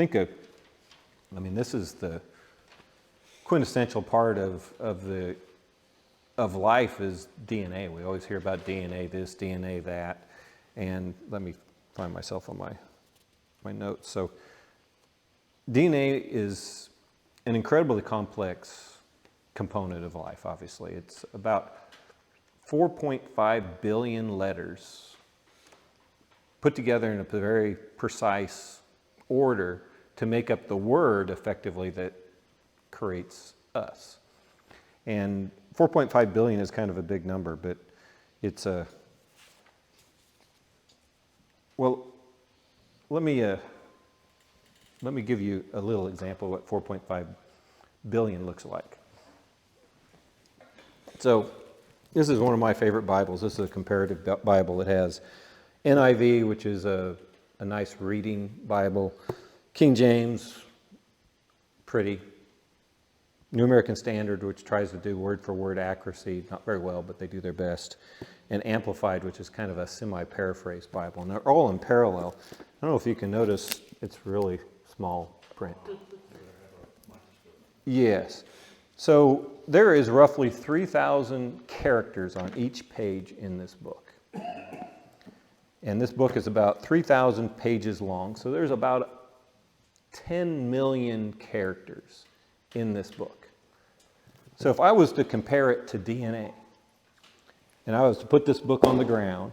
think this is the quintessential part of life is DNA. We always hear about DNA this, DNA that, and let me find myself on my notes. So DNA is an incredibly complex component of life, obviously. It's about 4.5 billion letters put together in a very precise order to make up the word effectively that creates us. And 4.5 billion is kind of a big number, but it's a, well, let me give you a little example of what 4.5 billion looks like. So this is one of my favorite Bibles. This is a comparative Bible. It has NIV, which is a nice reading Bible. King James, pretty. New American Standard, which tries to do word-for-word accuracy, not very well, but they do their best. And Amplified, which is kind of a semi-paraphrase Bible. And they're all in parallel. I don't know if you can notice, it's really small print. Yes. So there is roughly 3,000 characters on each page in this book. And this book is about 3,000 pages long. So there's about 10 million characters in this book. So if I was to compare it to DNA, and I was to put this book on the ground,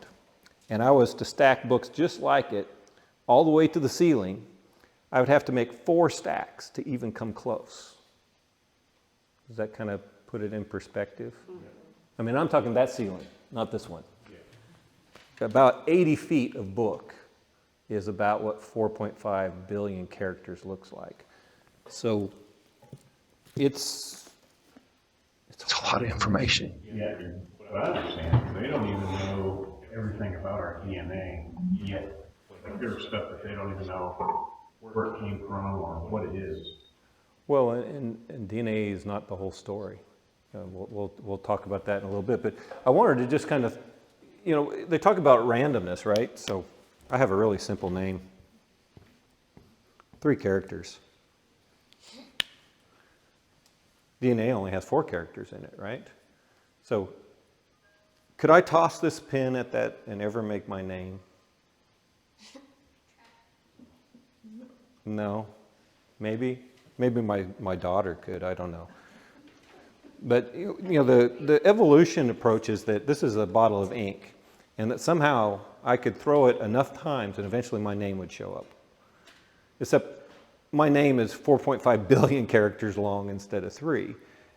and I was to stack books just like it all the way to the ceiling, I would have to make 4 stacks to even come close. Does that kind of put it in perspective? I mean, I'm talking that ceiling, not this one. About 80 feet of book is about what 4.5 billion characters looks like. So it's a lot of information. Yeah, what I understand, they don't even know everything about our DNA yet. Like there's stuff that they don't even know where it came from or what it is. Well, and DNA is not the whole story. We'll talk about that in a little bit. But I wanted to just kind of, they talk about randomness, right? So I have a really simple name. 3 characters. DNA only has 4 characters in it, right? So could I toss this pin at that and ever make my name? No. Maybe my daughter could, I don't know. But the evolution approach is that this is a bottle of ink and that somehow I could throw it enough times and eventually my name would show up. Except my name is 4.5 billion characters long instead of 3.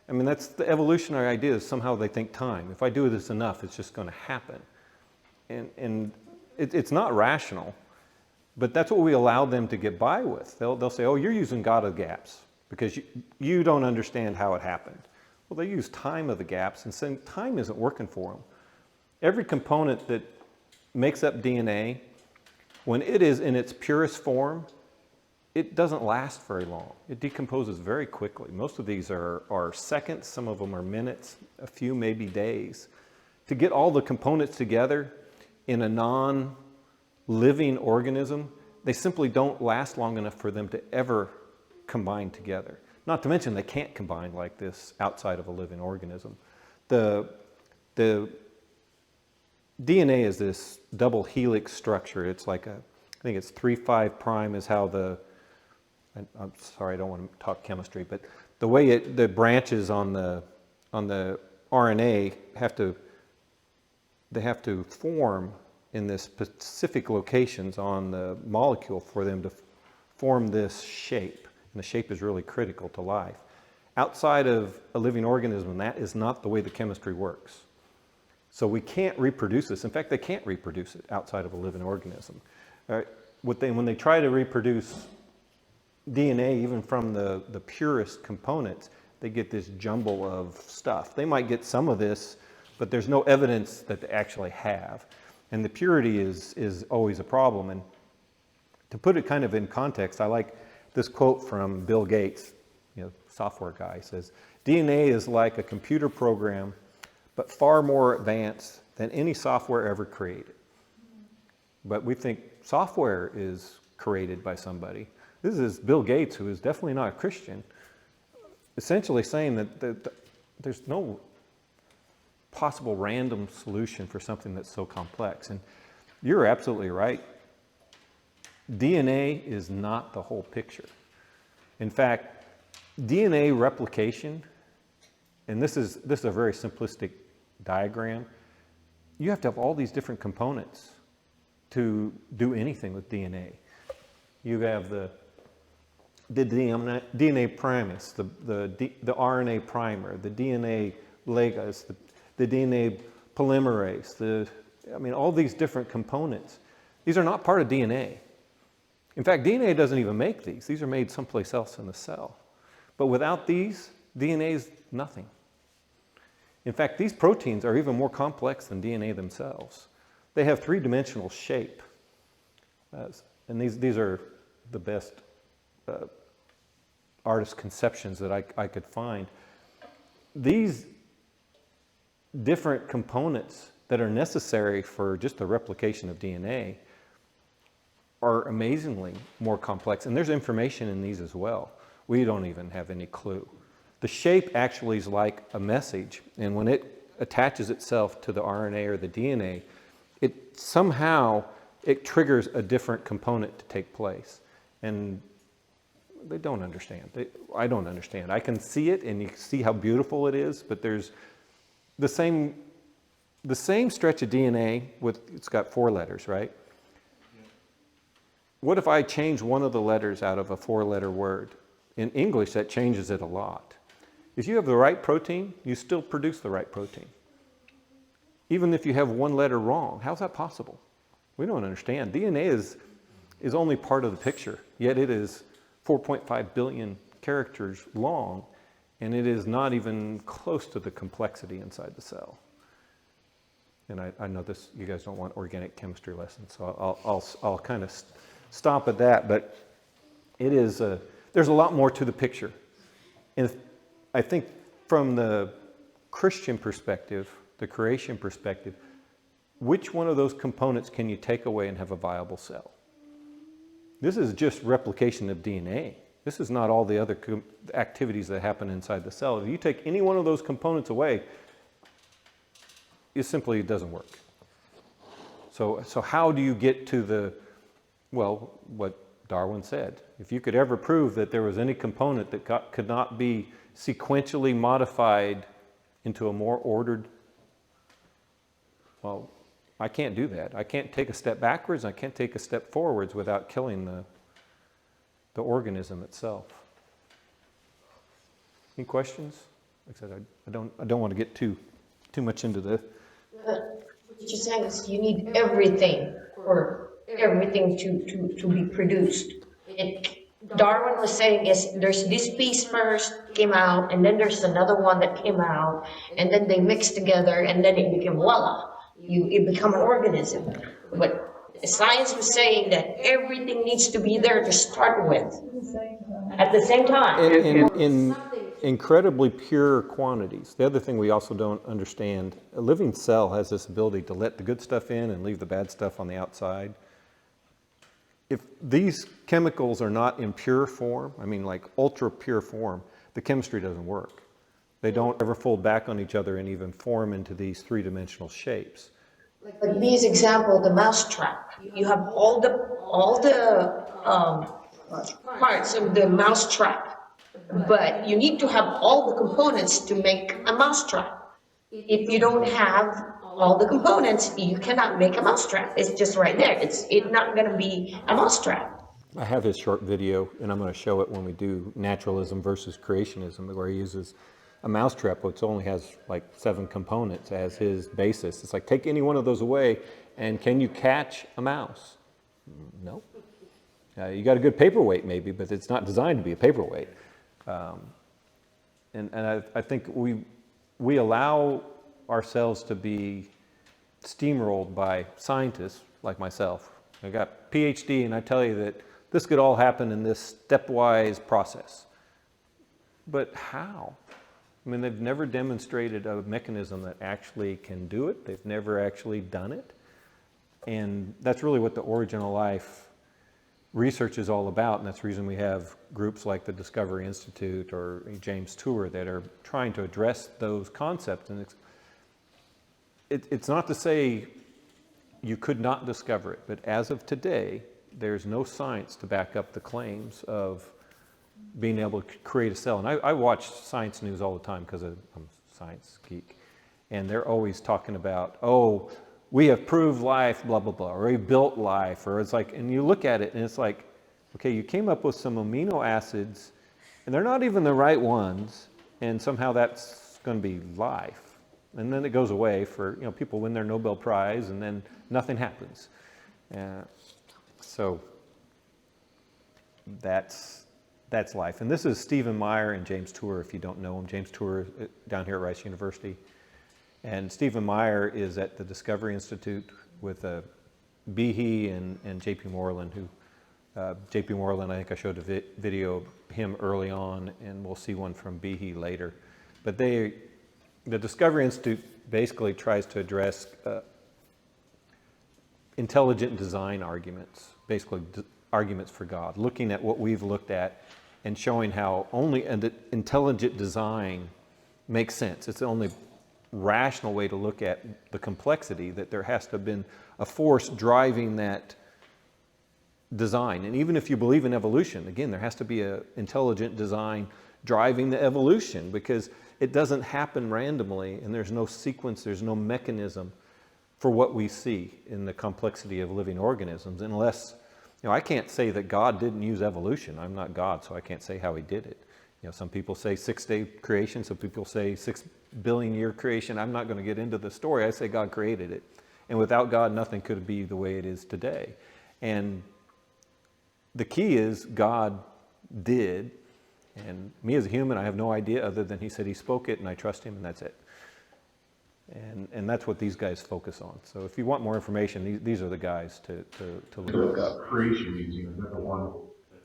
I mean, that's the evolutionary idea is somehow they think time. If I do this enough, it's just going to happen. And it's not rational, but that's what we allow them to get by with. They'll say, oh, you're using God of gaps because you don't understand how it happened. Well, they use time of the gaps and saying time isn't working for them. Every component that makes up DNA, when it is in its purest form, it doesn't last very long. It decomposes very quickly. Most of these are seconds, some of them are minutes, a few maybe days. To get all the components together in a non-living organism, they simply don't last long enough for them to ever combine together. Not to mention they can't combine like this outside of a living organism. The DNA is this double helix structure. It's like I think it's 3,5 prime is how I'm sorry, I don't want to talk chemistry, but the way the branches on the RNA have to form in the specific locations on the molecule for them to form this shape. And the shape is really critical to life. Outside of a living organism, that is not the way the chemistry works. So we can't reproduce this. In fact, they can't reproduce it outside of a living organism. When they try to reproduce DNA, even from the purest components, they get this jumble of stuff. They might get some of this, but there's no evidence that they actually have. And the purity is always a problem. And to put it kind of in context, I like this quote from Bill Gates, software guy. He says, DNA is like a computer program, but far more advanced than any software ever created. But we think software is created by somebody. This is Bill Gates, who is definitely not a Christian, essentially saying that there's no possible random solution for something that's so complex. And you're absolutely right. DNA is not the whole picture. In fact, DNA replication, and this is a very simplistic diagram, you have to have all these different components to do anything with DNA. You have the DNA primus, the RNA primer, the DNA ligas, the DNA polymerase, all these different components. These are not part of DNA. In fact, DNA doesn't even make these. These are made someplace else in the cell. But without these, DNA is nothing. In fact, these proteins are even more complex than DNA themselves. They have three-dimensional shape. And these are the best artist conceptions that I could find. These different components that are necessary for just the replication of DNA are amazingly more complex. And there's information in these as well. We don't even have any clue. The shape actually is like a message, and when it attaches itself to the RNA or the DNA, it triggers a different component to take place. And they don't understand. I don't understand. I can see it, and you see how beautiful it is, but there's the same stretch of DNA it's got 4 letters, right? What if I change one of the letters out of a 4-letter word? In English, that changes it a lot. If you have the right protein, you still produce the right protein. Even if you have one letter wrong, how's that possible? We don't understand. DNA is only part of the picture, yet it is 4.5 billion characters long, and it is not even close to the complexity inside the cell. And I know you guys don't want organic chemistry lessons, so I'll kind of stop at that, but there's a lot more to the picture. And I think from the Christian perspective, the creation perspective, which one of those components can you take away and have a viable cell? This is just replication of DNA. This is not all the other activities that happen inside the cell. If you take any one of those components away, it simply doesn't work. So how do you get to what Darwin said? If you could ever prove that there was any component that could not be sequentially modified into a more ordered, I can't do that. I can't take a step backwards. I can't take a step forwards without killing the organism itself. Any questions? Like I said, I don't want to get too much into this. What you're saying is you need everything for everything to be produced. Darwin was saying is there's this piece first came out, and then there's another one that came out, and then they mixed together, and then it became voila. It become an organism. But science was saying that everything needs to be there to start with at the same time. In incredibly pure quantities. The other thing we also don't understand, a living cell has this ability to let the good stuff in and leave the bad stuff on the outside. If these chemicals are not in pure form, like ultra pure form, the chemistry doesn't work. They don't ever fold back on each other and even form into these three-dimensional shapes. Like these example, the mousetrap. You have all the parts of the mousetrap, but you need to have all the components to make a mousetrap. If you don't have all the components, you cannot make a mousetrap. It's just right there. It's not going to be a mousetrap. I have his short video, and I'm going to show it when we do naturalism versus creationism, where he uses a mousetrap, which only has like 7 components as his basis. It's like, take any one of those away, and can you catch a mouse? No. You got a good paperweight maybe, but it's not designed to be a paperweight. And I think we allow ourselves to be steamrolled by scientists like myself. I got PhD, and I tell you that this could all happen in this stepwise process. But how? They've never demonstrated a mechanism that actually can do it. They've never actually done it. And that's really what the origin of life research is all about, and that's the reason we have groups like the Discovery Institute or James Tour that are trying to address those concepts. And it's not to say you could not discover it, but as of today, there's no science to back up the claims of being able to create a cell. And I watch science news all the time because I'm a science geek. And they're always talking about, oh, we have proved life, blah, blah, blah, or we built life. Or it's like, and you look at it and it's like, okay, you came up with some amino acids and they're not even the right ones. And somehow that's going to be life. And then it goes away for, people win their Nobel Prize and then nothing happens. So that's life. And this is Stephen Meyer and James Tour, if you don't know him. James Tour down here at Rice University. And Stephen Meyer is at the Discovery Institute with Behe and J.P. Moreland, who J.P. Moreland, I think I showed a video of him early on, and we'll see one from Behe later. But the Discovery Institute basically tries to address intelligent design arguments, basically arguments for God, looking at what we've looked at and showing how only an intelligent design makes sense. It's the only rational way to look at the complexity, that there has to have been a force driving that design. And even if you believe in evolution, again, there has to be an intelligent design driving the evolution, because it doesn't happen randomly and there's no sequence, there's no mechanism for what we see in the complexity of living organisms, unless, I can't say that God didn't use evolution. I'm not God, so I can't say how he did it. Some people say 6-day creation, some people say 6 billion year creation. I'm not going to get into the story. I say God created it. And without God, nothing could be the way it is today. And the key is God did. And me as a human, I have no idea other than he said he spoke it and I trust him and that's it. And that's what these guys focus on. So if you want more information, these are the guys to look up. Creation Museum, is that the one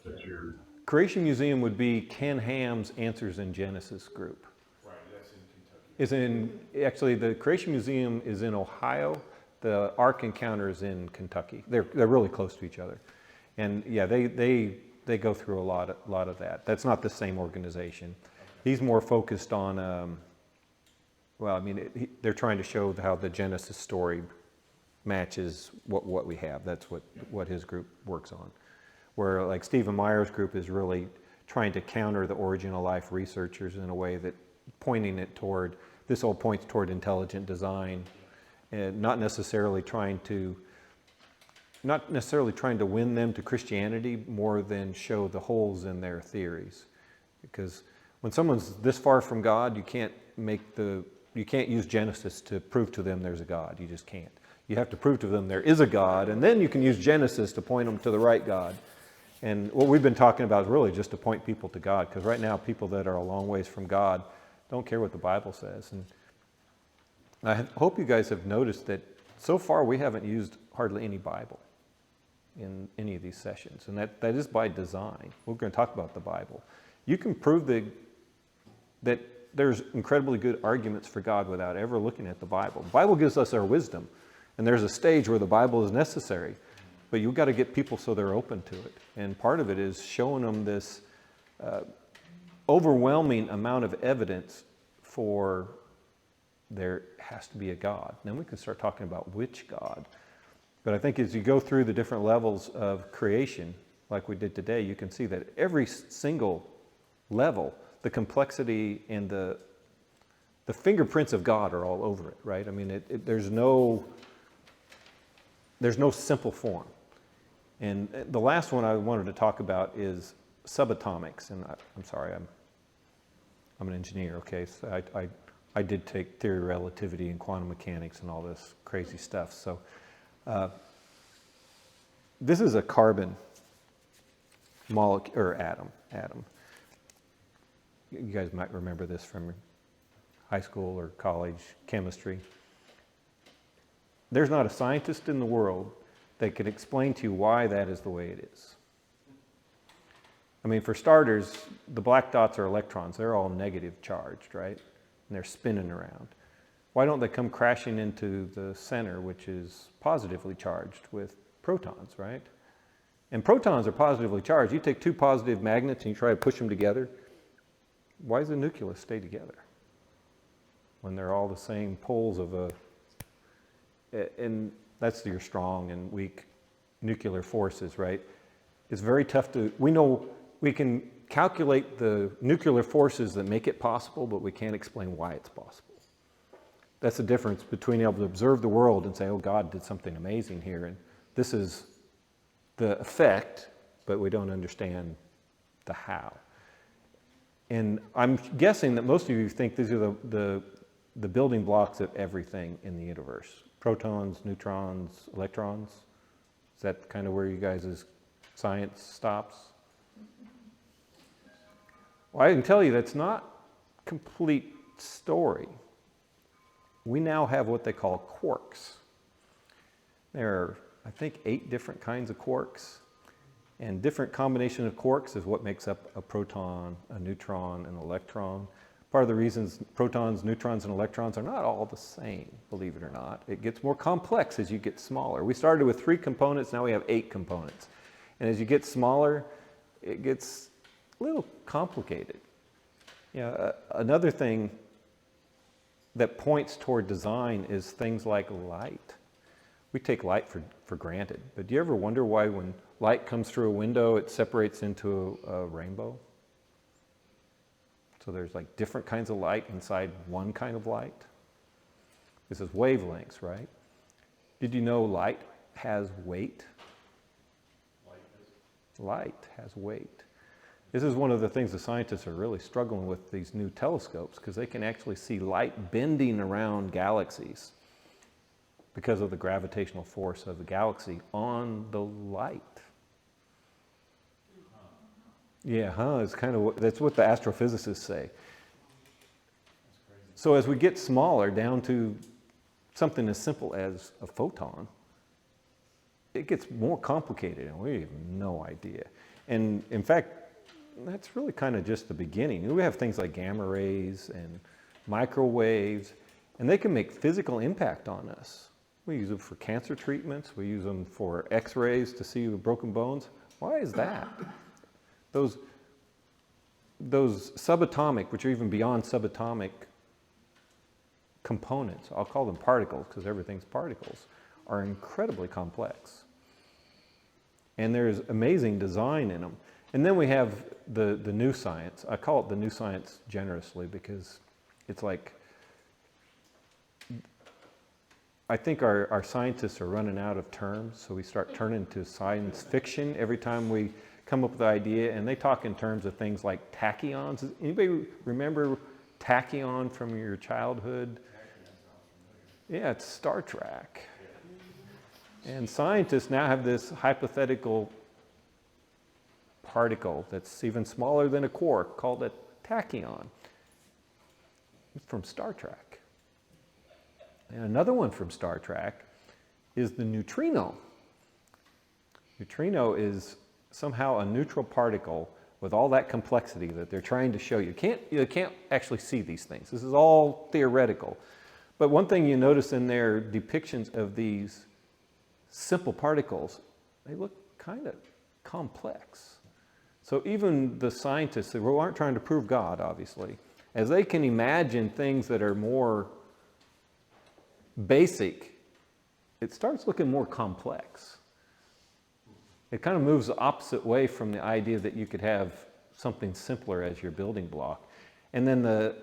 that you're... Creation Museum would be Ken Ham's Answers in Genesis group. Right, that's in Kentucky. Actually, the Creation Museum is in Ohio. The Ark Encounter is in Kentucky. They're really close to each other. And yeah, they go through a lot of that. That's not the same organization. Okay. He's more focused on, they're trying to show how the Genesis story matches what we have. That's what his group works on. Where like Stephen Meyer's group is really trying to counter the origin of life researchers in a way that pointing it toward, this all points toward intelligent design, and not necessarily trying to win them to Christianity more than show the holes in their theories. Because when someone's this far from God, you can't use Genesis to prove to them there's a God. You just can't. You have to prove to them there is a God, and then you can use Genesis to point them to the right God. And what we've been talking about is really just to point people to God, because right now people that are a long ways from God don't care what the Bible says. And I hope you guys have noticed that so far we haven't used hardly any Bible in any of these sessions, and that is by design. We're going to talk about the Bible. You can prove that there's incredibly good arguments for God without ever looking at the Bible. The Bible gives us our wisdom, and there's a stage where the Bible is necessary. But you've got to get people so they're open to it. And part of it is showing them this overwhelming amount of evidence for there has to be a God. Then we can start talking about which God. But I think as you go through the different levels of creation, like we did today, you can see that every single level, the complexity and the fingerprints of God are all over it, right? I mean, there's no simple form. And the last one I wanted to talk about is subatomics. And I'm sorry, I'm an engineer, okay? So I did take theory of relativity and quantum mechanics and all this crazy stuff. So this is a carbon molecule, or atom. You guys might remember this from high school or college chemistry. There's not a scientist in the world that can explain to you why that is the way it is. I mean, for starters, the black dots are electrons. They're all negative charged, right? And they're spinning around. Why don't they come crashing into the center, which is positively charged with protons, right? And protons are positively charged. You take two positive magnets and you try to push them together. Why does the nucleus stay together when they're all the same poles of a... And that's your strong and weak nuclear forces, right? It's very tough to... We know we can calculate the nuclear forces that make it possible, but we can't explain why it's possible. That's the difference between able to observe the world and say, oh, God did something amazing here, and this is the effect, but we don't understand the how. And I'm guessing that most of you think these are the building blocks of everything in the universe. Protons, neutrons, electrons. Is that kind of where you guys' science stops? Well, I can tell you that's not a complete story. We now have what they call quarks. There are, I think, 8 different kinds of quarks. And different combination of quarks is what makes up a proton, a neutron, and an electron. Part of the reasons protons, neutrons, and electrons are not all the same, believe it or not. It gets more complex as you get smaller. We started with 3 components, now we have 8 components. And as you get smaller, it gets a little complicated. You know, another thing that points toward design is things like light. We take light for granted, but do you ever wonder why when light comes through a window, it separates into a rainbow? So there's like different kinds of light inside one kind of light. This is wavelengths, right? Did you know light has weight? Light has weight. This is one of the things the scientists are really struggling with these new telescopes, because they can actually see light bending around galaxies because of the gravitational force of the galaxy on the light. Yeah, it's kind of, that's what the astrophysicists say. So as we get smaller down to something as simple as a photon, it gets more complicated and we have no idea. And in fact, that's really kind of just the beginning. We have things like gamma rays and microwaves, and they can make physical impact on us. We use them for cancer treatments. We use them for x-rays to see broken bones. Why is that? Those subatomic, which are even beyond subatomic components, I'll call them particles because everything's particles, are incredibly complex. And there's amazing design in them. And then we have the new science. I call it the new science generously because it's like, I think our scientists are running out of terms, so we start turning to science fiction every time we come up with an idea, and they talk in terms of things like tachyons. Anybody remember tachyon from your childhood? Yeah, it's Star Trek. And scientists now have this hypothetical particle that's even smaller than a quark called a tachyon. It's from Star Trek. And another one from Star Trek is the neutrino. Neutrino is somehow a neutral particle with all that complexity that they're trying to show you. You can't actually see these things. This is all theoretical. But one thing you notice in their depictions of these simple particles, they look kind of complex. So even the scientists who aren't trying to prove God, obviously, as they can imagine things that are more basic, it starts looking more complex. It kind of moves the opposite way from the idea that you could have something simpler as your building block. And then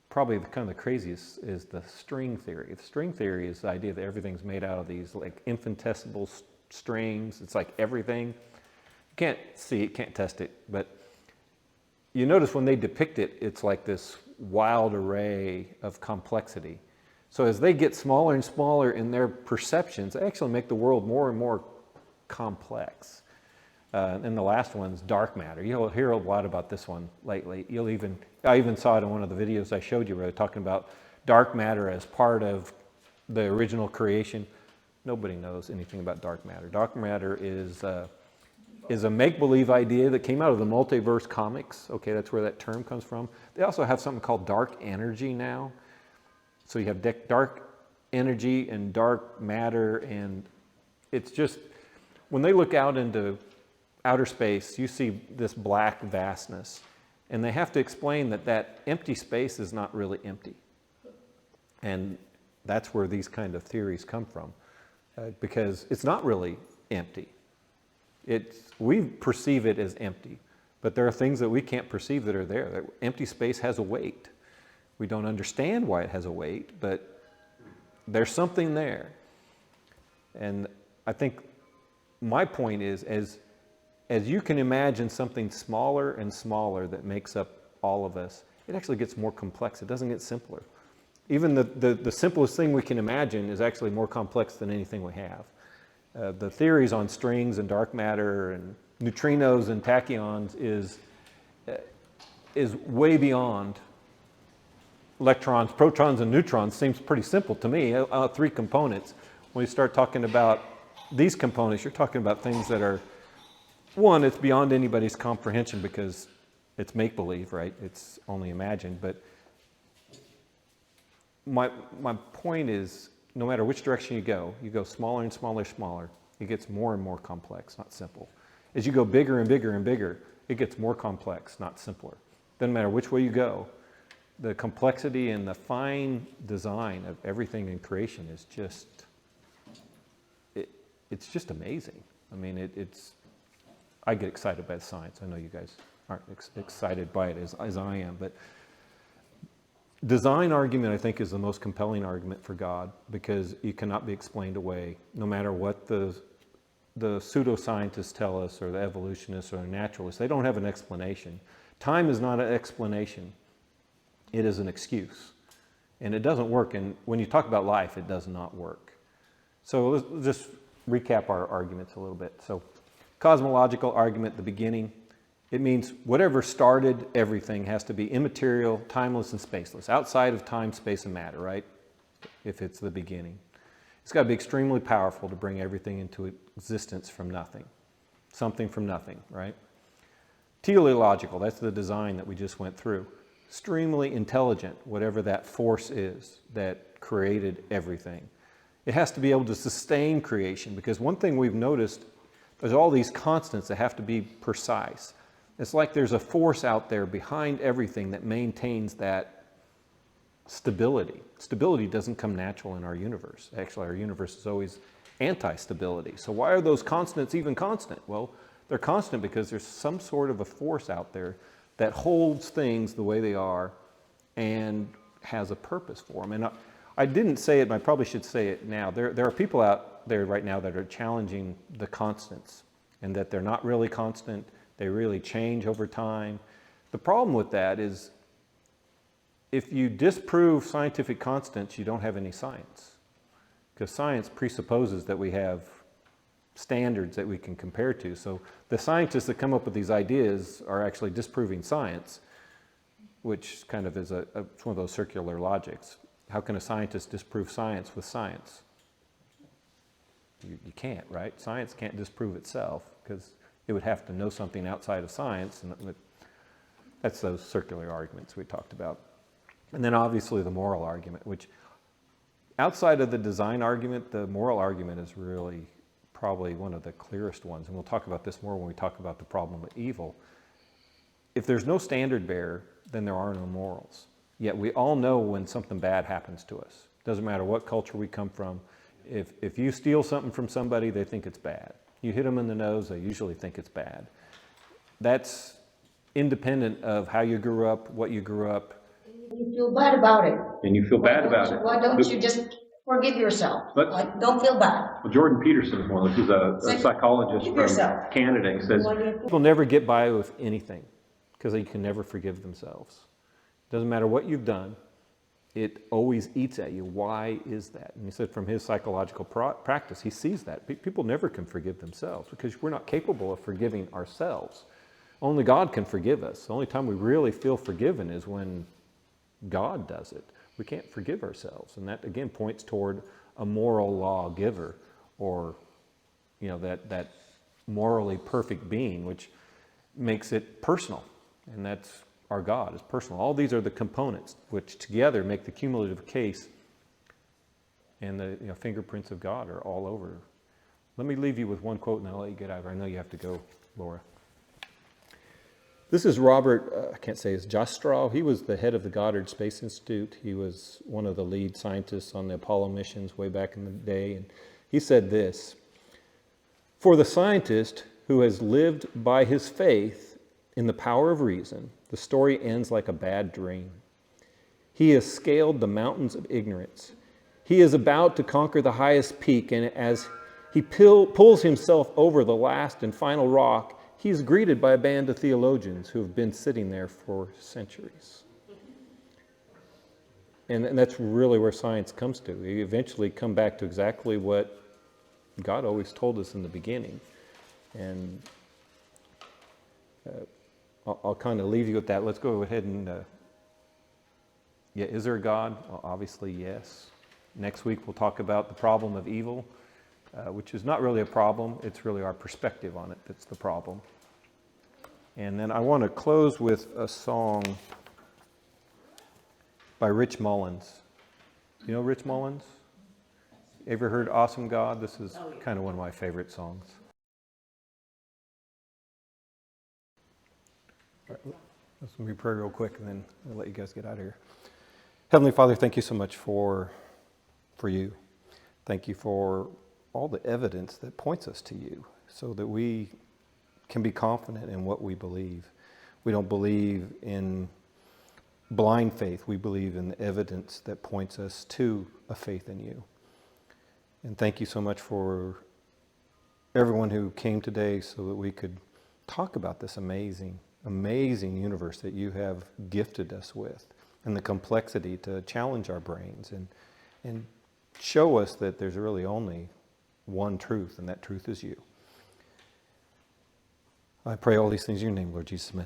probably kind of the craziest is the string theory. The string theory is the idea that everything's made out of these like infinitesimal strings. It's like everything. You can't see it, can't test it, but you notice when they depict it, it's like this wild array of complexity. So as they get smaller and smaller in their perceptions, they actually make the world more and more complex. And the last one's dark matter. You'll hear a lot about this one lately. I even saw it in one of the videos I showed you where they're talking about dark matter as part of the original creation. Nobody knows anything about dark matter. Dark matter is a make-believe idea that came out of the multiverse comics. Okay, that's where that term comes from. They also have something called dark energy now. So you have dark energy and dark matter, and it's just, when they look out into outer space, you see this black vastness. And they have to explain that that empty space is not really empty. And that's where these kind of theories come from, because it's not really empty. We perceive it as empty, but there are things that we can't perceive that are there. That empty space has a weight. We don't understand why it has a weight, but there's something there. And I think my point is, as you can imagine something smaller and smaller that makes up all of us, it actually gets more complex. It doesn't get simpler. Even the simplest thing we can imagine is actually more complex than anything we have. The theories on strings and dark matter and neutrinos and tachyons is way beyond electrons, protons, and neutrons. Seems pretty simple to me, 3 components. When you start talking about these components, you're talking about things that are, one, it's beyond anybody's comprehension because it's make-believe, right? It's only imagined. But my point is, no matter which direction you go smaller and smaller and smaller, it gets more and more complex, not simple. As you go bigger and bigger and bigger, it gets more complex, not simpler. Doesn't matter which way you go, the complexity and the fine design of everything in creation is just, it's just amazing. I mean, I get excited by science. I know you guys aren't excited by it as I am, but design argument, I think, is the most compelling argument for God, because it cannot be explained away, no matter what the pseudoscientists tell us, or the evolutionists, or the naturalists. They don't have an explanation. Time is not an explanation. It is an excuse. And it doesn't work. And when you talk about life, it does not work. So let's just recap our arguments a little bit. So cosmological argument, the beginning, it means whatever started everything has to be immaterial, timeless, and spaceless, outside of time, space, and matter, right? If it's the beginning. It's got to be extremely powerful to bring everything into existence from nothing. Something from nothing, right? Teleological, that's the design that we just went through. Extremely intelligent, whatever that force is that created everything. It has to be able to sustain creation, because one thing we've noticed, there's all these constants that have to be precise. It's like there's a force out there behind everything that maintains that stability. Stability doesn't come natural in our universe. Actually, our universe is always anti-stability. So why are those constants even constant? Well, they're constant because there's some sort of a force out there that holds things the way they are and has a purpose for them. And I didn't say it, but I probably should say it now. There are people out there right now that are challenging the constants, and that they're not really constant. They really change over time. The problem with that is, if you disprove scientific constants, you don't have any science. Because science presupposes that we have standards that we can compare to. So the scientists that come up with these ideas are actually disproving science, which kind of is it's one of those circular logics. How can a scientist disprove science with science? You can't, right? Science can't disprove itself, because it would have to know something outside of science, and that's those circular arguments we talked about. And then obviously the moral argument, which outside of the design argument, the moral argument is really probably one of the clearest ones. And we'll talk about this more when we talk about the problem of evil. If there's no standard bearer, then there are no morals. Yet we all know when something bad happens to us. Doesn't matter what culture we come from. If you steal something from somebody, they think it's bad. You hit them in the nose, they usually think it's bad. That's independent of how you grew up, what you grew up. You feel bad about it. And you feel bad about it. Why don't you just forgive yourself? Like, don't feel bad. Well, Jordan Peterson is one of those, who's a psychologist from yourself. Canada. He says, People never get by with anything because they can never forgive themselves. Doesn't matter what you've done, it always eats at you. Why is that? And he said from his psychological practice, he sees that. People never can forgive themselves because we're not capable of forgiving ourselves. Only God can forgive us. The only time we really feel forgiven is when God does it. We can't forgive ourselves. And that, again, points toward a moral lawgiver, or, you know, that morally perfect being, which makes it personal. And that's our God, is personal. All these are the components which together make the cumulative case, and the fingerprints of God are all over Let me leave you with one quote and I'll let you get out of here. I know you have to go, Laura. This is Robert, I can't say his Jastrow. He was the head of the Goddard Space Institute. He was one of the lead scientists on the Apollo missions way back in the day. And he said this: "For the scientist who has lived by his faith in the power of reason, the story ends like a bad dream. He has scaled the mountains of ignorance. He is about to conquer the highest peak, and as he pulls himself over the last and final rock, he is greeted by a band of theologians who have been sitting there for centuries." And that's really where science comes to. We eventually come back to exactly what God always told us in the beginning. And I'll kind of leave you with that. Let's go ahead and, is there a God? Well, obviously, yes. Next week, we'll talk about the problem of evil, which is not really a problem. It's really our perspective on it that's the problem. And then I want to close with a song by Rich Mullins. You know Rich Mullins? Ever heard Awesome God? This is kind of one of my favorite songs. All right, let's be pray real quick and then I'll let you guys get out of here. Heavenly Father, thank you so much for you. Thank you for all the evidence that points us to you so that we can be confident in what we believe. We don't believe in blind faith. We believe in the evidence that points us to a faith in you. And thank you so much for everyone who came today so that we could talk about this amazing, amazing universe that you have gifted us with, and the complexity to challenge our brains and show us that there's really only one truth, and that truth is you. I pray all these things in your name, Lord Jesus. Amen.